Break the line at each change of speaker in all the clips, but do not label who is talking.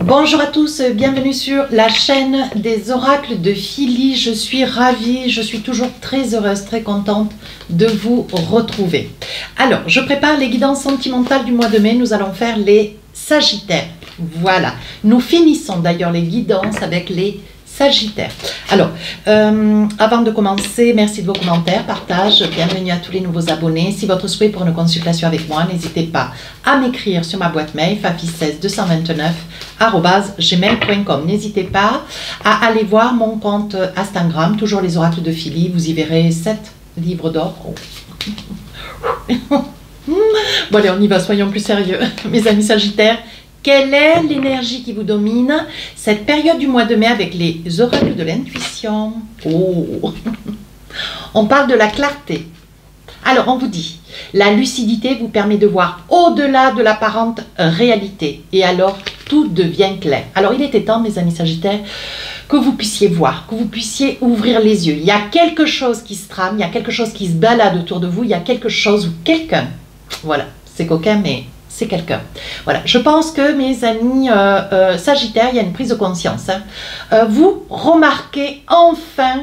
Bonjour à tous, bienvenue sur la chaîne des oracles de Philly. Je suis ravie, je suis toujours très heureuse, très contente de vous retrouver. Alors, je prépare les guidances sentimentales du mois de mai. Nous allons faire les Sagittaires. Voilà, nous finissons d'ailleurs les guidances avec les Sagittaires. Alors, avant de commencer, merci de vos commentaires, partage, bienvenue à tous les nouveaux abonnés. Si votre souhait pour une consultation avec moi, n'hésitez pas à m'écrire sur ma boîte mail fafi16 229@gmail.com. N'hésitez pas à aller voir mon compte Instagram, toujours les oracles de Philly. Vous y verrez 7 livres d'or. Oh. Bon allez, on y va, soyons plus sérieux, mes amis Sagittaires. Quelle est l'énergie qui vous domine cette période du mois de mai avec les oracles de l'intuition? Oh. On parle de la clarté. Alors, on vous dit, la lucidité vous permet de voir au-delà de l'apparente réalité. Et alors, tout devient clair. Alors, il était temps, mes amis Sagittaires, que vous puissiez voir, que vous puissiez ouvrir les yeux. Il y a quelque chose qui se trame, il y a quelque chose qui se balade autour de vous, il y a quelque chose ou quelqu'un. Voilà, c'est coquin, mais c'est quelqu'un. Voilà, je pense que mes amis Sagittaires, il y a une prise de conscience. Hein. Vous remarquez enfin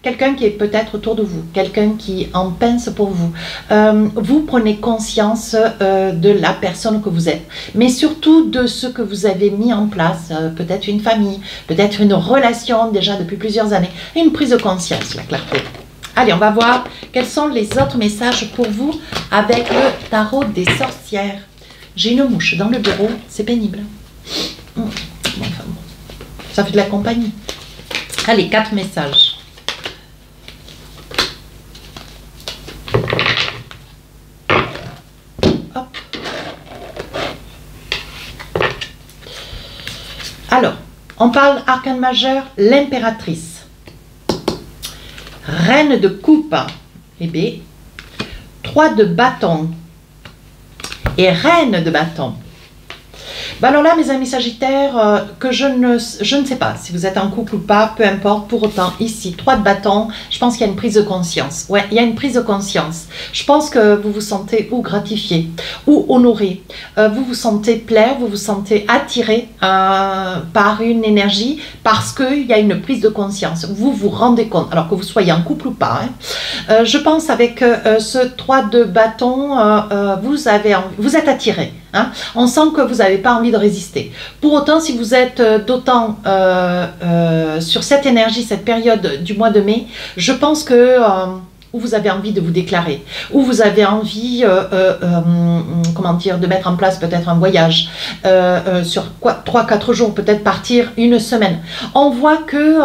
quelqu'un qui est peut-être autour de vous, quelqu'un qui en pince pour vous. Vous prenez conscience de la personne que vous êtes, mais surtout de ce que vous avez mis en place, peut-être une famille, peut-être une relation déjà depuis plusieurs années, une prise de conscience, la clarté. Allez, on va voir quels sont les autres messages pour vous avec le tarot des sorcières. J'ai une mouche dans le bureau, c'est pénible. Bon, enfin, bon. Ça fait de la compagnie. Allez, 4 messages. Hop. Alors, on parle arcane majeur, l'impératrice. Reine de coupe, et B. 3 de bâton. Et reine de bâton. Ben alors là, mes amis Sagittaires, que je ne sais pas si vous êtes en couple ou pas, peu importe, pour autant, ici, 3 de bâton, je pense qu'il y a une prise de conscience. Ouais, il y a une prise de conscience. Je pense que vous vous sentez ou gratifié, ou honoré. Vous vous sentez plaire, vous vous sentez attiré par une énergie, parce qu'il y a une prise de conscience. Vous vous rendez compte, alors que vous soyez en couple ou pas. Hein. Je pense avec ce 3 de bâton, vous êtes attiré. Hein. On sent que vous n'avez pas envie de résister. Pour autant, si vous êtes d'autant sur cette énergie, cette période du mois de mai, je pense que où vous avez envie de vous déclarer, où vous avez envie, comment dire, de mettre en place peut-être un voyage sur 3-4 jours, peut-être partir une semaine. On voit que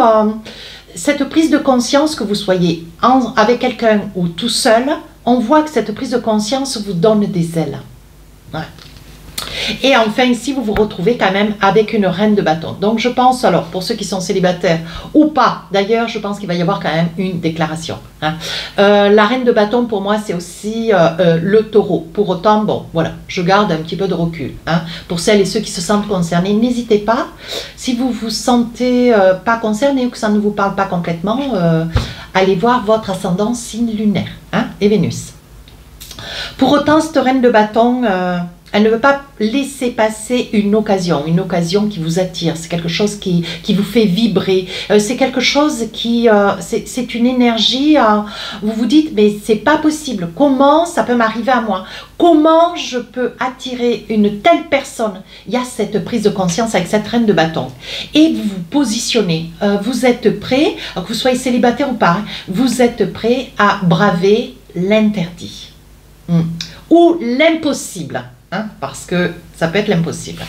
cette prise de conscience, que vous soyez avec quelqu'un ou tout seul, on voit que cette prise de conscience vous donne des ailes. Ouais. Et enfin ici vous vous retrouvez quand même avec une reine de bâton. Donc je pense, alors pour ceux qui sont célibataires ou pas, d'ailleurs je pense qu'il va y avoir quand même une déclaration. Hein. La reine de bâton pour moi c'est aussi le taureau. Pour autant, bon voilà, je garde un petit peu de recul. Hein. Pour celles et ceux qui se sentent concernés, n'hésitez pas, si vous vous sentez pas concerné ou que ça ne vous parle pas complètement, allez voir votre ascendant signe lunaire, hein, et Vénus. Pour autant, cette reine de bâton, elle ne veut pas laisser passer une occasion qui vous attire. C'est quelque chose qui vous fait vibrer. C'est quelque chose qui, c'est une énergie, vous vous dites, mais c'est pas possible. Comment ça peut m'arriver à moi? Comment je peux attirer une telle personne? Il y a cette prise de conscience avec cette reine de bâton. Et vous vous positionnez. Vous êtes prêt, que vous soyez célibataire ou pas, hein, vous êtes prêt à braver l'interdit. Ou l'impossible. Hein, parce que ça peut être l'impossible.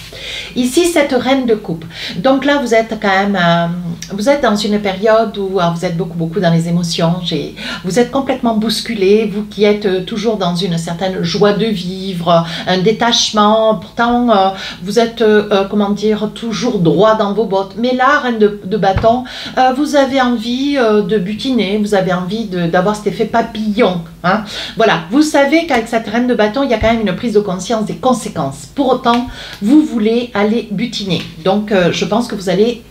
Ici, cette reine de coupe. Donc là, vous êtes quand même, vous êtes dans une période où vous êtes beaucoup dans les émotions. Vous êtes complètement bousculé, vous qui êtes toujours dans une certaine joie de vivre, un détachement. Pourtant, vous êtes, comment dire, toujours droit dans vos bottes. Mais là, reine de bâton, vous avez envie de butiner, vous avez envie d'avoir cet effet papillon. Hein. Voilà, vous savez qu'avec cette reine de bâton, il y a quand même une prise de conscience des conséquences. Pour autant, vous voulez aller butiner. Donc, je pense que vous allez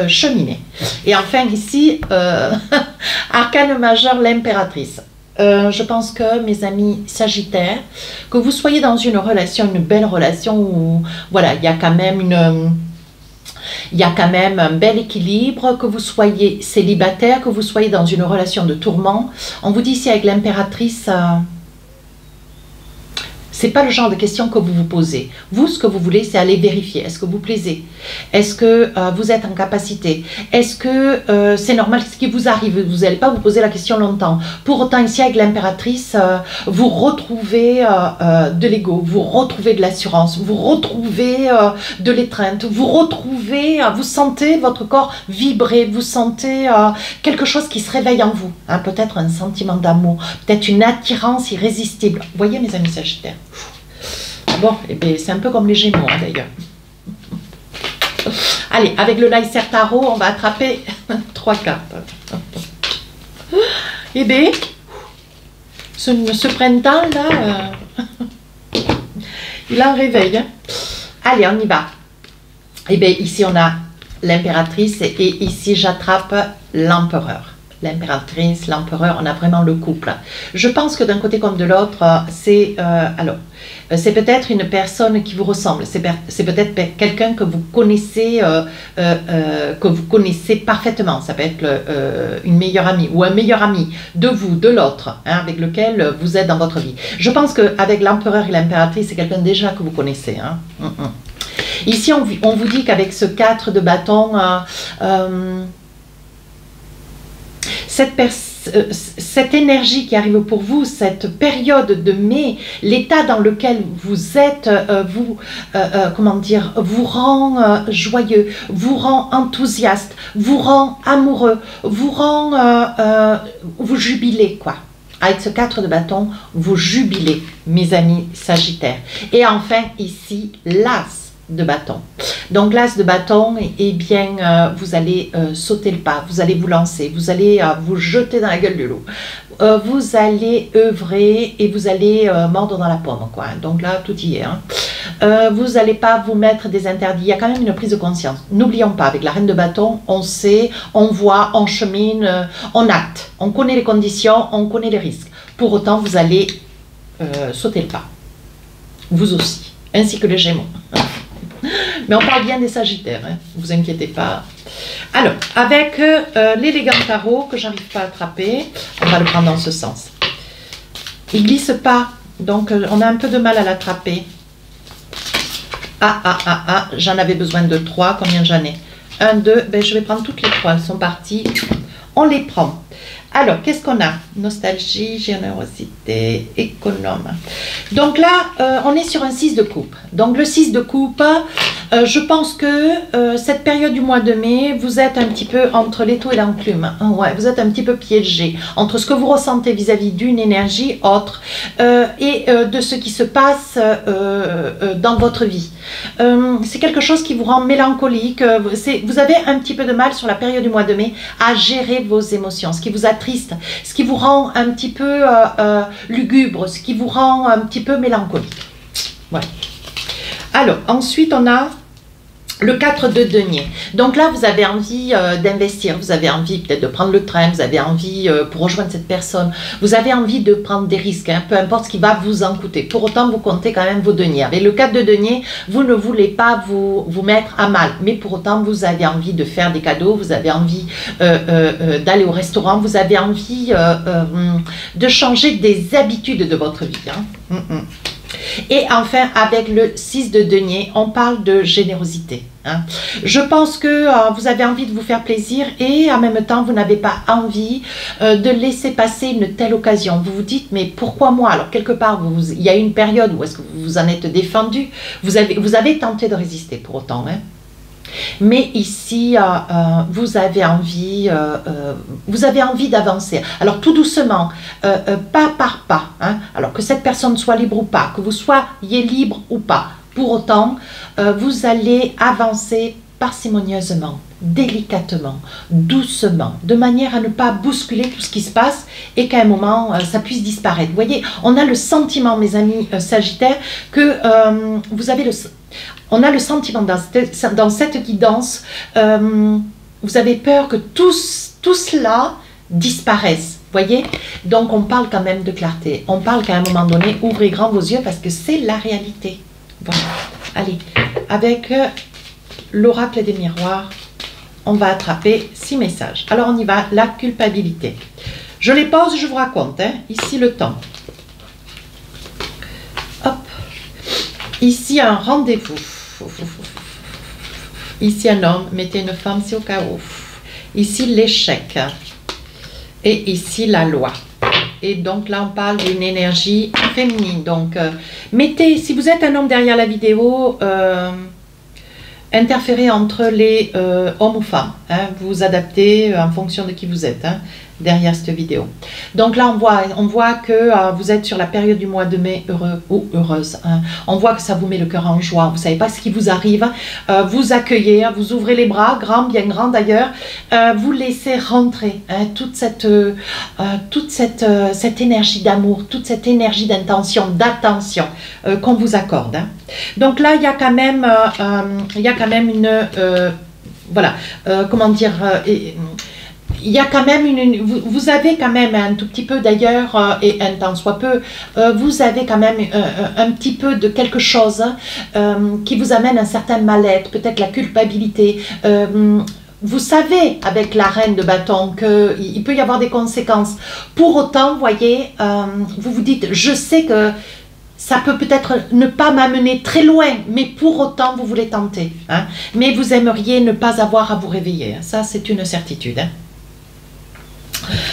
cheminer. Et enfin, ici, arcane majeur, l'impératrice. Je pense que mes amis Sagittaires, que vous soyez dans une relation, une belle relation où voilà, il y a quand même un bel équilibre, que vous soyez célibataire, que vous soyez dans une relation de tourment. On vous dit ici avec l'impératrice, c'est pas le genre de questions que vous vous posez. Vous, ce que vous voulez, c'est aller vérifier. Est-ce que vous plaisez? Est-ce que vous êtes en capacité? Est-ce que c'est normal ce qui vous arrive? Vous n'allez pas vous poser la question longtemps. Pour autant, ici, avec l'impératrice, vous retrouvez de l'ego, vous retrouvez de l'assurance, vous retrouvez de l'étreinte, vous retrouvez, vous sentez votre corps vibrer, vous sentez quelque chose qui se réveille en vous. Hein, peut-être un sentiment d'amour, peut-être une attirance irrésistible. Vous voyez, mes amis Sagittaires? Bon, eh bien, c'est un peu comme les Gémeaux, hein, d'ailleurs. Allez, avec le Lyser Tarot, on va attraper 3 cartes. Eh bien, ce printemps-là, il a un réveil. Hein. Allez, on y va. Eh bien, ici, on a l'impératrice et ici, j'attrape l'empereur. L'impératrice, l'empereur, on a vraiment le couple. Je pense que d'un côté comme de l'autre, c'est peut-être une personne qui vous ressemble, c'est peut-être quelqu'un que vous connaissez parfaitement. Ça peut être une meilleure amie ou un meilleur ami de vous, de l'autre, hein, avec lequel vous êtes dans votre vie. Je pense qu'avec l'empereur et l'impératrice, c'est quelqu'un déjà que vous connaissez. Hein. Ici, on vous dit qu'avec ce 4 de bâton, cette énergie qui arrive pour vous, cette période de mai, l'état dans lequel vous êtes, vous rend joyeux, vous rend enthousiaste, vous rend amoureux, vous rend, vous jubilez, quoi. Avec ce 4 de bâton, vous jubilez, mes amis Sagittaires. Et enfin, ici, l'As de bâton. Donc l'as de bâton, eh bien, vous allez sauter le pas, vous allez vous lancer, vous allez vous jeter dans la gueule du loup, vous allez œuvrer et vous allez mordre dans la pomme, quoi. Donc là, tout y est. Hein. Vous n'allez pas vous mettre des interdits, il y a quand même une prise de conscience. N'oublions pas, avec la reine de bâton, on sait, on voit, on chemine, on acte, on connaît les conditions, on connaît les risques. Pour autant, vous allez sauter le pas. Vous aussi, ainsi que les Gémeaux. Mais on parle bien des Sagittaires, hein, vous inquiétez pas. Alors, avec l'élégant tarot que j'arrive pas à attraper, on va le prendre dans ce sens. Il glisse pas, donc on a un peu de mal à l'attraper. J'en avais besoin de 3, combien j'en ai? 1, 2, ben je vais prendre toutes les 3, elles sont parties. On les prend. Alors, qu'est-ce qu'on a? Nostalgie, générosité, économe. Donc là, on est sur un 6 de coupe. Donc le 6 de coupe, je pense que cette période du mois de mai, vous êtes un petit peu entre l'étau et l'enclume. Ouais, vous êtes un petit peu piégé entre ce que vous ressentez vis-à-vis d'une énergie autre et de ce qui se passe dans votre vie. C'est quelque chose qui vous rend mélancolique. Vous avez un petit peu de mal sur la période du mois de mai à gérer vos émotions, ce qui vous attriste, ce qui vous rend un petit peu lugubre, ce qui vous rend un petit peu mélancolique. Voilà. Alors, ensuite, on a le 4 de denier. Donc là, vous avez envie d'investir, vous avez envie peut-être de prendre le train, vous avez envie, pour rejoindre cette personne, vous avez envie de prendre des risques, hein, peu importe ce qui va vous en coûter. Pour autant, vous comptez quand même vos deniers. Avec le 4 de denier, vous ne voulez pas vous mettre à mal, mais pour autant, vous avez envie de faire des cadeaux, vous avez envie d'aller au restaurant, vous avez envie de changer des habitudes de votre vie. Hein. Et enfin, avec le 6 de denier, on parle de générosité. Hein. Je pense que vous avez envie de vous faire plaisir et en même temps, vous n'avez pas envie de laisser passer une telle occasion. Vous vous dites, mais pourquoi moi? Alors, quelque part, il y a une période où est-ce que vous vous en êtes défendu. Vous avez tenté de résister pour autant. Hein. Mais ici, vous avez envie d'avancer. Alors tout doucement, pas par pas. Hein. Alors que cette personne soit libre ou pas, que vous soyez libre ou pas. Pour autant, vous allez avancer parcimonieusement, délicatement, doucement, de manière à ne pas bousculer tout ce qui se passe et qu'à un moment, ça puisse disparaître. Vous voyez, on a le sentiment, mes amis Sagittaires, que on a le sentiment dans cette guidance, vous avez peur que tout cela disparaisse. Voyez? Donc on parle quand même de clarté. On parle qu'à un moment donné, ouvrez grand vos yeux parce que c'est la réalité. Voilà. Allez, avec l'oracle des miroirs, on va attraper 6 messages. Alors on y va, la culpabilité. Je les pose, je vous raconte. Hein. Ici le temps. Hop. Ici un rendez-vous. Ici un homme, mettez une femme, c'est au cas où. Ici l'échec. Et ici la loi. Et donc là on parle d'une énergie féminine. Donc mettez, si vous êtes un homme derrière la vidéo, interférez entre les hommes ou femmes. Hein, vous vous adaptez en fonction de qui vous êtes. Hein, derrière cette vidéo. Donc là, on voit que vous êtes sur la période du mois de mai heureux ou heureuse. Hein. On voit que ça vous met le cœur en joie. Vous savez pas ce qui vous arrive. Vous accueillez, vous ouvrez les bras, grand, bien grand d'ailleurs. Vous laissez rentrer hein, toute cette énergie d'amour, toute cette énergie d'intention, d'attention qu'on vous accorde. Hein. Donc là, il y a quand même une... voilà, comment dire... il y a quand même vous avez quand même un tout petit peu d'ailleurs, et un tant soit peu, vous avez quand même un petit peu de quelque chose qui vous amène un certain mal-être, peut-être la culpabilité. Vous savez, avec la reine de bâton, qu'il peut y avoir des conséquences. Pour autant, vous voyez, vous vous dites, je sais que ça peut peut-être ne pas m'amener très loin, mais pour autant, vous voulez tenter. Hein, mais vous aimeriez ne pas avoir à vous réveiller. Ça, c'est une certitude. Hein.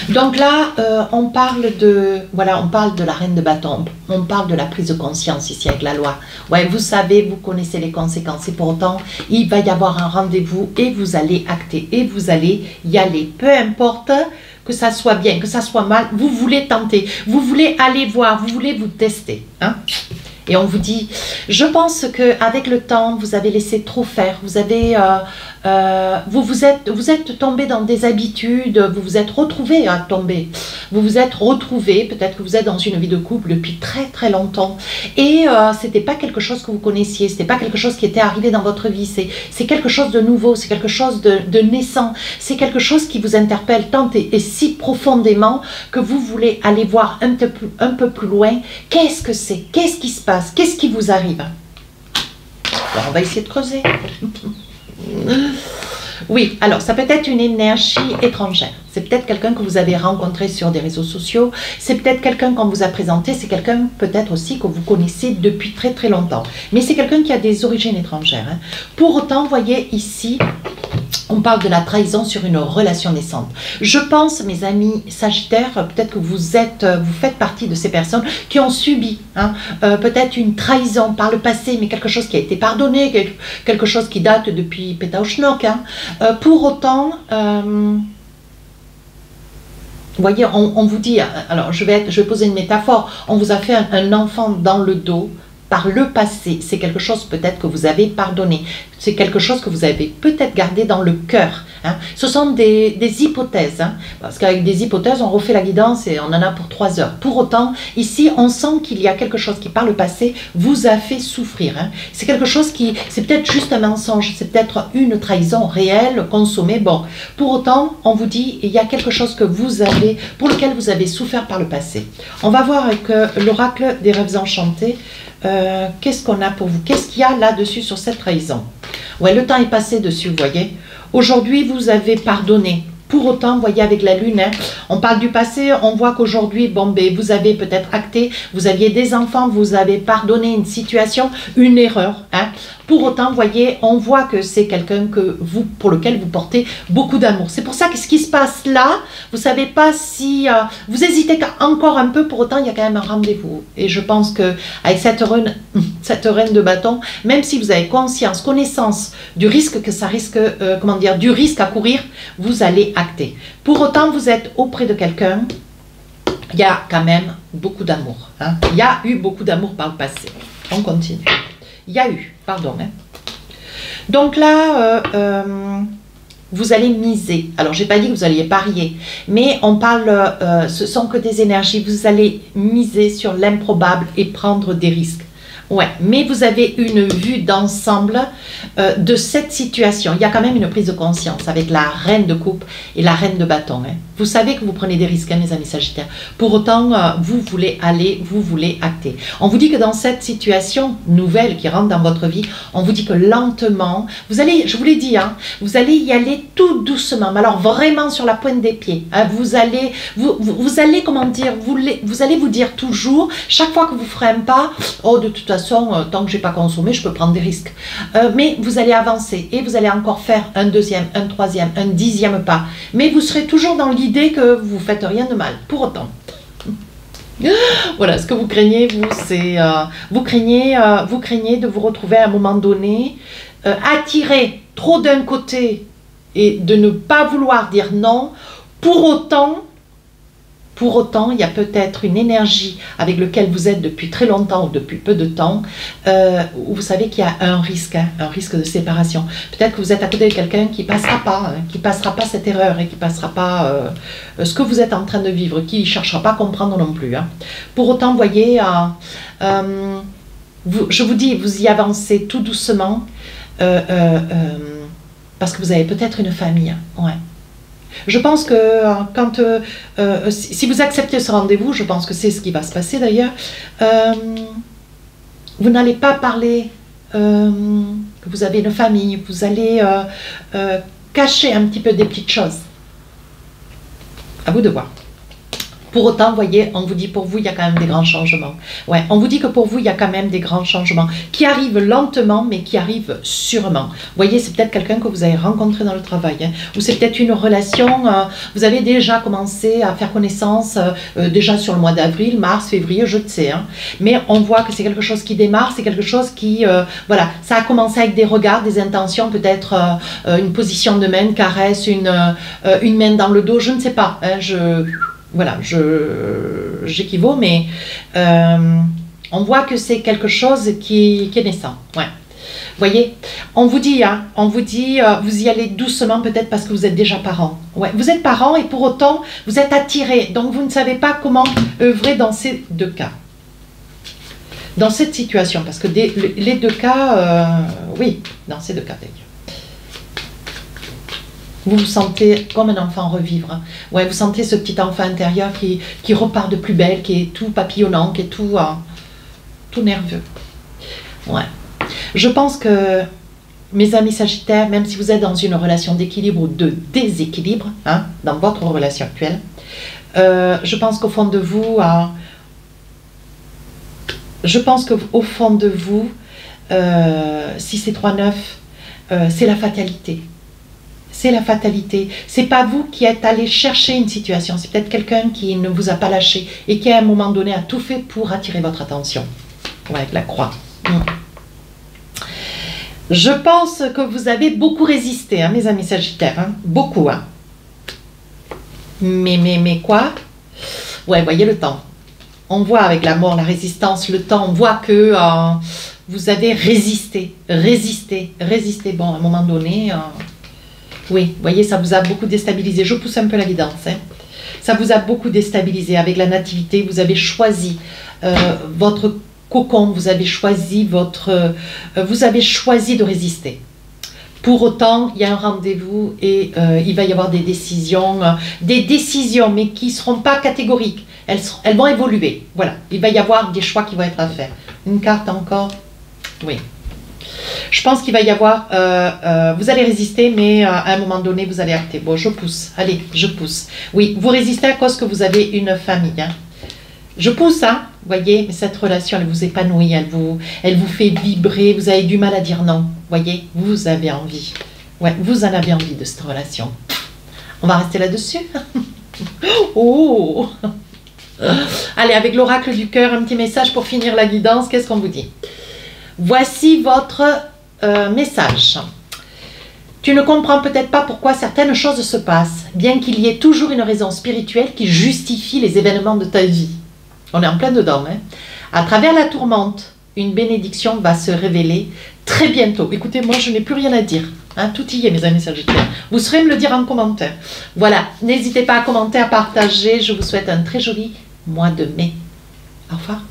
Donc là, on parle de la reine de bâton, on parle de la prise de conscience ici avec la loi. Ouais, vous savez, vous connaissez les conséquences et pour autant, il va y avoir un rendez-vous et vous allez acter et vous allez y aller. Peu importe que ça soit bien, que ça soit mal, vous voulez tenter, vous voulez aller voir, vous voulez vous tester. Hein? Et on vous dit, je pense qu'avec le temps, vous avez laissé trop faire, vous avez... vous êtes tombé dans des habitudes, vous vous êtes retrouvé à tomber, vous vous êtes retrouvé, peut-être que vous êtes dans une vie de couple depuis très très longtemps et c'était pas quelque chose que vous connaissiez, c'était pas quelque chose qui était arrivé dans votre vie, c'est quelque chose de nouveau, c'est quelque chose de naissant, c'est quelque chose qui vous interpelle tant et si profondément que vous voulez aller voir un peu plus loin, qu'est-ce que c'est, qu'est-ce qui se passe, qu'est-ce qui vous arrive. Alors on va essayer de creuser. Oui, alors ça peut être une énergie étrangère. C'est peut-être quelqu'un que vous avez rencontré sur des réseaux sociaux. C'est peut-être quelqu'un qu'on vous a présenté. C'est quelqu'un peut-être aussi que vous connaissez depuis très très longtemps. Mais c'est quelqu'un qui a des origines étrangères. Hein. Pour autant, vous voyez ici, on parle de la trahison sur une relation naissante. Je pense, mes amis Sagittaires, peut-être que vous faites partie de ces personnes qui ont subi hein, peut-être une trahison par le passé, mais quelque chose qui a été pardonné, quelque chose qui date depuis Pétaouchnok. Hein. Pour autant, vous voyez, on vous dit, alors je vais poser une métaphore, on vous a fait un enfant dans le dos, par le passé, c'est quelque chose peut-être que vous avez pardonné, c'est quelque chose que vous avez peut-être gardé dans le cœur. Hein. Ce sont des hypothèses, hein, parce qu'avec des hypothèses, on refait la guidance et on en a pour 3 heures. Pour autant, ici, on sent qu'il y a quelque chose qui, par le passé, vous a fait souffrir. Hein. C'est quelque chose c'est peut-être juste un mensonge, c'est peut-être une trahison réelle, consommée. Bon, pour autant, on vous dit, il y a quelque chose pour lequel vous avez souffert par le passé. On va voir avec l'oracle des rêves enchantés. Qu'est-ce qu'on a pour vous? Qu'est-ce qu'il y a là-dessus sur cette trahison? Ouais, le temps est passé dessus, vous voyez. Aujourd'hui, vous avez pardonné. Pour autant, vous voyez, avec la lune, hein, on parle du passé, on voit qu'aujourd'hui, bon, ben, vous avez peut-être acté, vous aviez des enfants, vous avez pardonné une situation, une erreur. Hein. Pour autant, vous voyez, on voit que c'est quelqu'un pour lequel vous portez beaucoup d'amour. C'est pour ça que ce qui se passe là, vous ne savez pas si... vous hésitez encore un peu, pour autant, il y a quand même un rendez-vous. Et je pense qu'avec cette reine de bâton, même si vous avez connaissance du risque que ça risque, du risque à courir, vous allez acter. Pour autant, vous êtes auprès de quelqu'un, il y a quand même beaucoup d'amour. Hein. Il y a eu beaucoup d'amour par le passé. On continue. Il y a eu, pardon. Hein. Donc là, vous allez miser. Alors, je n'ai pas dit que vous alliez parier, mais on parle, ce sont que des énergies. Vous allez miser sur l'improbable et prendre des risques. Ouais, mais vous avez une vue d'ensemble de cette situation. Il y a quand même une prise de conscience avec la reine de coupe et la reine de bâton. Hein. Vous savez que vous prenez des risques, hein, mes amis sagittaires. Pour autant, vous voulez aller, vous voulez acter. On vous dit que dans cette situation nouvelle qui rentre dans votre vie, on vous dit que lentement, vous allez, je vous l'ai dit, hein, vous allez y aller tout doucement, mais alors vraiment sur la pointe des pieds. Hein, vous allez, comment dire, vous allez vous dire toujours, chaque fois que vous ferez un pas, oh de toute façon, tant que je n'ai pas consommé, je peux prendre des risques. Mais vous allez avancer et vous allez encore faire un deuxième, un troisième, un 10e pas. Mais vous serez toujours dans l'idée que vous ne faites rien de mal, pour autant. Voilà, ce que vous craignez, vous, c'est... vous craignez de vous retrouver à un moment donné attiré trop d'un côté et de ne pas vouloir dire non. Pour autant, il y a peut-être une énergie avec laquelle vous êtes depuis très longtemps ou depuis peu de temps, où vous savez qu'il y a un risque de séparation. Peut-être que vous êtes à côté de quelqu'un qui ne passera pas cette erreur et qui ne passera pas ce que vous êtes en train de vivre, qui ne cherchera pas à comprendre non plus. Hein. Pour autant, vous voyez, je vous dis, vous y avancez tout doucement, parce que vous avez peut-être une famille. Ouais. Je pense que quand, si vous acceptez ce rendez-vous, je pense que c'est ce qui va se passer d'ailleurs, vous n'allez pas parler que vous avez une famille, vous allez cacher un petit peu des petites choses. À vous de voir. Pour autant, vous voyez, on vous dit pour vous, il y a quand même des grands changements. Ouais, on vous dit que pour vous, il y a quand même des grands changements qui arrivent lentement, mais qui arrivent sûrement. Vous voyez, c'est peut-être quelqu'un que vous avez rencontré dans le travail, hein, ou c'est peut-être une relation, vous avez déjà commencé à faire connaissance, déjà sur le mois d'avril, mars, février, je ne sais. Hein, mais on voit que c'est quelque chose qui démarre, c'est quelque chose qui, voilà, ça a commencé avec des regards, des intentions, peut-être une position de main, une caresse, une main dans le dos, je ne sais pas. Hein, voilà, j'équivaut, mais on voit que c'est quelque chose qui est naissant. Ouais. Vous voyez, on vous dit, vous y allez doucement peut-être parce que vous êtes déjà parent. Ouais, vous êtes parent et pour autant, vous êtes attiré. Donc, vous ne savez pas comment œuvrer dans ces deux cas. Dans cette situation, parce que les deux cas, oui, dans ces deux cas d'ailleurs. Vous vous sentez comme un enfant revivre. Ouais, vous sentez ce petit enfant intérieur qui repart de plus belle, qui est tout papillonnant, qui est tout nerveux. Ouais. Je pense que, mes amis sagittaires, même si vous êtes dans une relation d'équilibre ou de déséquilibre, hein, dans votre relation actuelle, je pense qu'au fond de vous, si c'est 3-9, c'est la fatalité. C'est la fatalité. C'est pas vous qui êtes allé chercher une situation. C'est peut-être quelqu'un qui ne vous a pas lâché et qui à un moment donné a tout fait pour attirer votre attention. Ouais, avec la croix. Je pense que vous avez beaucoup résisté, hein, mes amis sagittaires. Hein, beaucoup. Hein. Mais quoi? Ouais, voyez le temps. On voit avec la mort, la résistance, le temps. On voit que vous avez résisté. Bon, à un moment donné... oui, vous voyez, ça vous a beaucoup déstabilisé. Je pousse un peu la guidance. Hein. Ça vous a beaucoup déstabilisé. Avec la nativité, vous avez choisi votre cocon, vous avez choisi de résister. Pour autant, il y a un rendez-vous et il va y avoir des décisions, mais qui ne seront pas catégoriques. Elles vont évoluer. Voilà, il va y avoir des choix qui vont être à faire. Une carte encore. Oui. Je pense qu'il va y avoir, vous allez résister, mais à un moment donné, vous allez acter. Bon, je pousse. Allez, je pousse. Oui, vous résistez à cause que vous avez une famille. Hein. Je pousse, hein, vous voyez, mais cette relation, elle vous épanouit, elle vous fait vibrer, vous avez du mal à dire non. Vous voyez, vous avez envie. Ouais, vous en avez envie de cette relation. On va rester là-dessus. Oh! Allez, avec l'oracle du cœur, un petit message pour finir la guidance. Qu'est-ce qu'on vous dit? Voici votre message. Tu ne comprends peut-être pas pourquoi certaines choses se passent, bien qu'il y ait toujours une raison spirituelle qui justifie les événements de ta vie. On est en plein dedans. Hein. À travers la tourmente, une bénédiction va se révéler très bientôt. Écoutez, moi, je n'ai plus rien à dire. Hein, tout y est, mes amis sagittaires. vous saurez me le dire en commentaire. Voilà, n'hésitez pas à commenter, à partager. Je vous souhaite un très joli mois de mai. Au revoir.